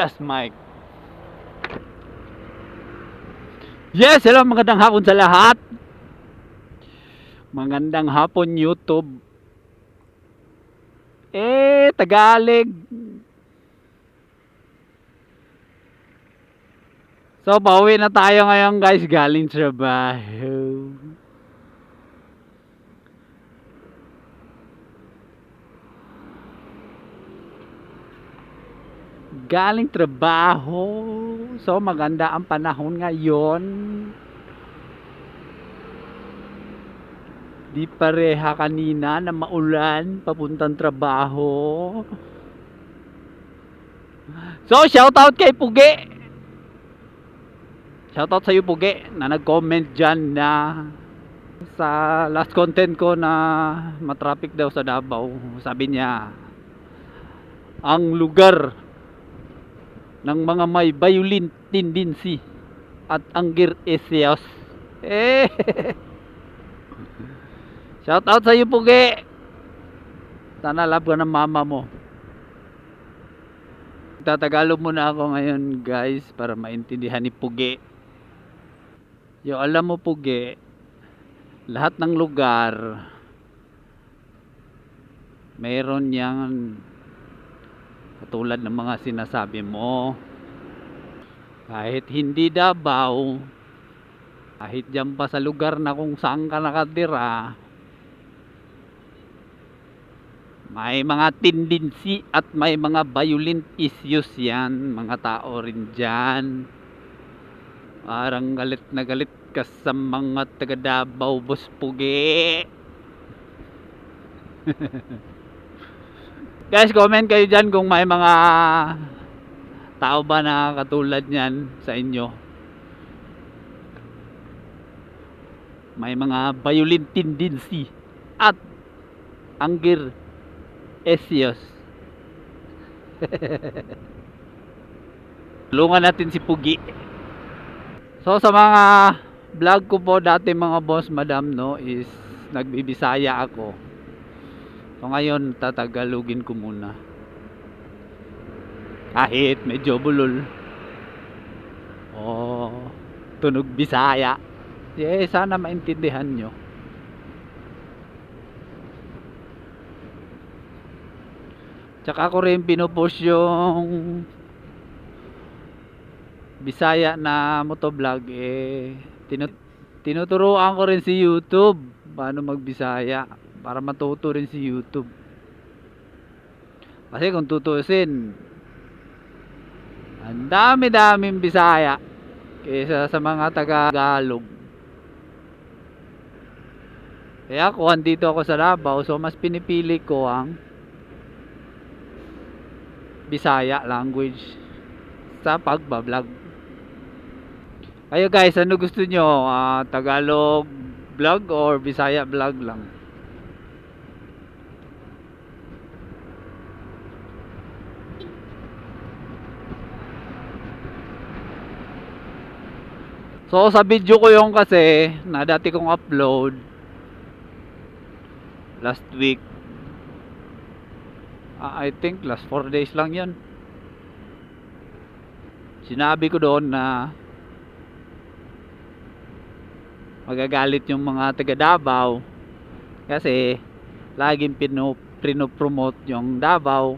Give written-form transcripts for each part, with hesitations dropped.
Yes, Mike. Yes, hello, magandang hapon sa lahat. Magandang hapon, YouTube. Tagalog. So, pauwi na tayo ngayon, guys, galing trabaho. Galing trabaho. So, maganda ang panahon ngayon. Di pareha kanina na maulan papuntang trabaho. So, shoutout kay Pugi. Shoutout sa iyo, Pugi, na nag-comment dyan na sa last content ko na matraffic daw sa Davao. Sabi niya, ang lugar ng mga may violent tendency at anger issues. Eh, shoutout sa iyo, Pugi. Sana love ka ng mama mo. Tatagalog muna ako ngayon, guys, para maintindihan ni Pugi. Yo, alam mo, Pugi, lahat ng lugar meron yang katulad ng mga sinasabi mo. Kahit hindi Davao, kahit dyan pa sa lugar na kung saan ka nakatira, may mga tendency at may mga violent issues yan. Mga tao rin dyan. Parang galit na galit ka sa mga taga Davao, Boss Pugi. Guys, comment kayo dyan kung may mga tao ba na katulad nyan sa inyo. May mga violent tendency at anger issues. Tulungan natin si Pugi. So sa mga vlog ko po dati, mga boss, madam, no, is nagbibisaya ako. So ngayon tatagalogin ko muna. Kahit medyo bulol. Oh, tunog Bisaya. Sana maintindihan nyo. Tsaka ako rin pinupost yung Bisaya na motovlog. Tinuturuan ko rin si YouTube paano magbisaya para matuto rin si YouTube. Kasi kung tutusin, ang dami-daming Bisaya kaysa sa mga Tagalog. Kaya ako, andito ako sa Davao, so mas pinipili ko ang Bisaya language sa pagbablog. Kayo guys, ano gusto nyo? Tagalog vlog or Bisaya vlog lang? So sa video ko yung kasi na dati kong upload last week, I think last 4 days lang yun. Sinabi ko doon na magagalit yung mga taga Davao kasi laging pinopromote yung Davao.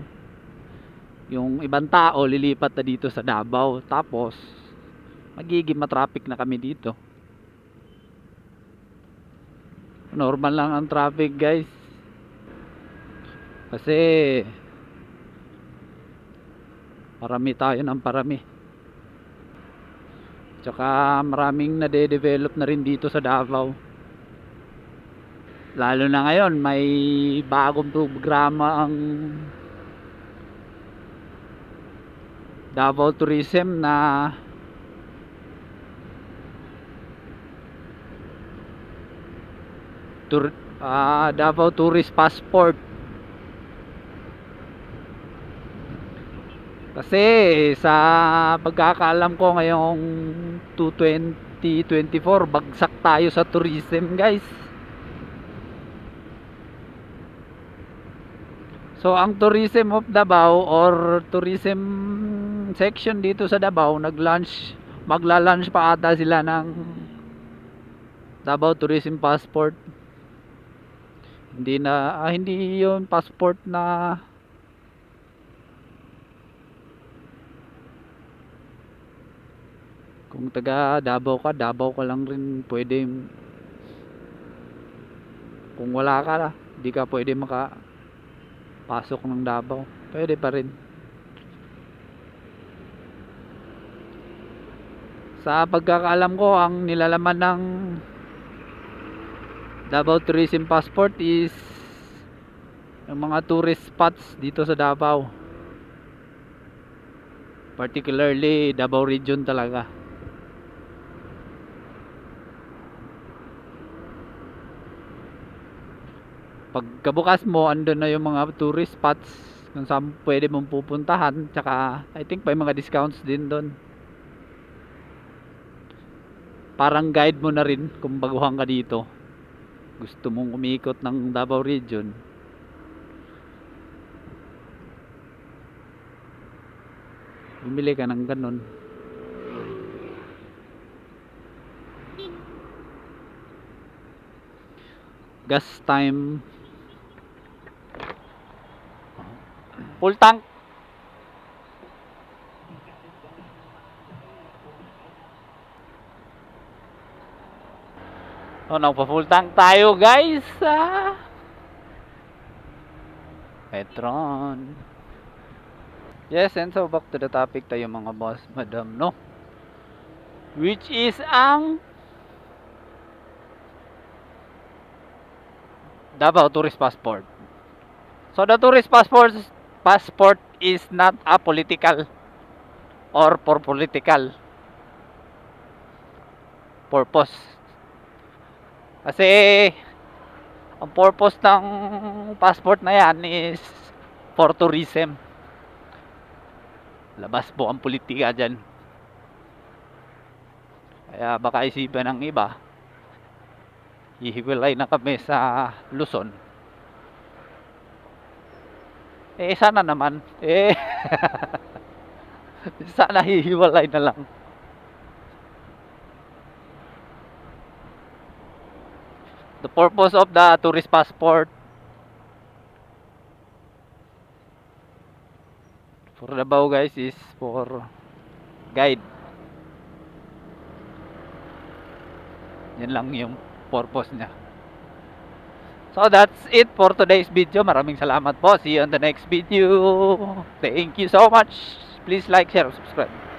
Yung ibang tao lilipat na dito sa Davao, tapos magiging matraffic na kami dito. Normal lang ang traffic, guys, kasi parami tayo ng parami. Tsaka maraming nade-develop na rin dito sa Davao. Lalo na ngayon, may bagong programa ang Davao Tourism na Davao Tourist Passport. Kasi sa pagkakaalam ko ngayong 2024, bagsak tayo sa tourism, guys. So ang tourism of Davao or tourism section dito sa Davao, magla-launch pa ata sila ng Davao Tourism Passport. Hindi yun passport na kung taga Davao ka lang rin pwede. Kung wala ka, di ka pwede makapasok ng Davao. Pwede pa rin. Sa pagkakaalam ko, ang nilalaman ng Davao Tourism Passport is yung mga tourist spots dito sa Davao, particularly Davao region talaga. Pagkabukas mo, andun na yung mga tourist spots kung saan pwede mong pupuntahan, tsaka I think may mga discounts din doon. Parang guide mo na rin kung baguhan ka dito, gusto mong umikot ng Davao region. Bumili ka ng ganun. Gas time, full tank. Nagpa-full tank tayo, guys. Petron. Yes, and so back to the topic tayo mga boss, madam, no? Which is ang Davao Tourist Passport. So the tourist passport is not a political or for political purpose. Kasi ang purpose ng passport na yan is for tourism. Labas po ang politika dyan. Kaya baka isipan ng iba, hihiwalay na kami sa Luzon. Sana naman sana hihiwalay na lang. The purpose of the tourist passport for Davao, guys, is for guide. Yan lang yung purpose niya. So that's it for today's video. Maraming salamat po. See you on the next video. Thank you so much. Please like, share, subscribe.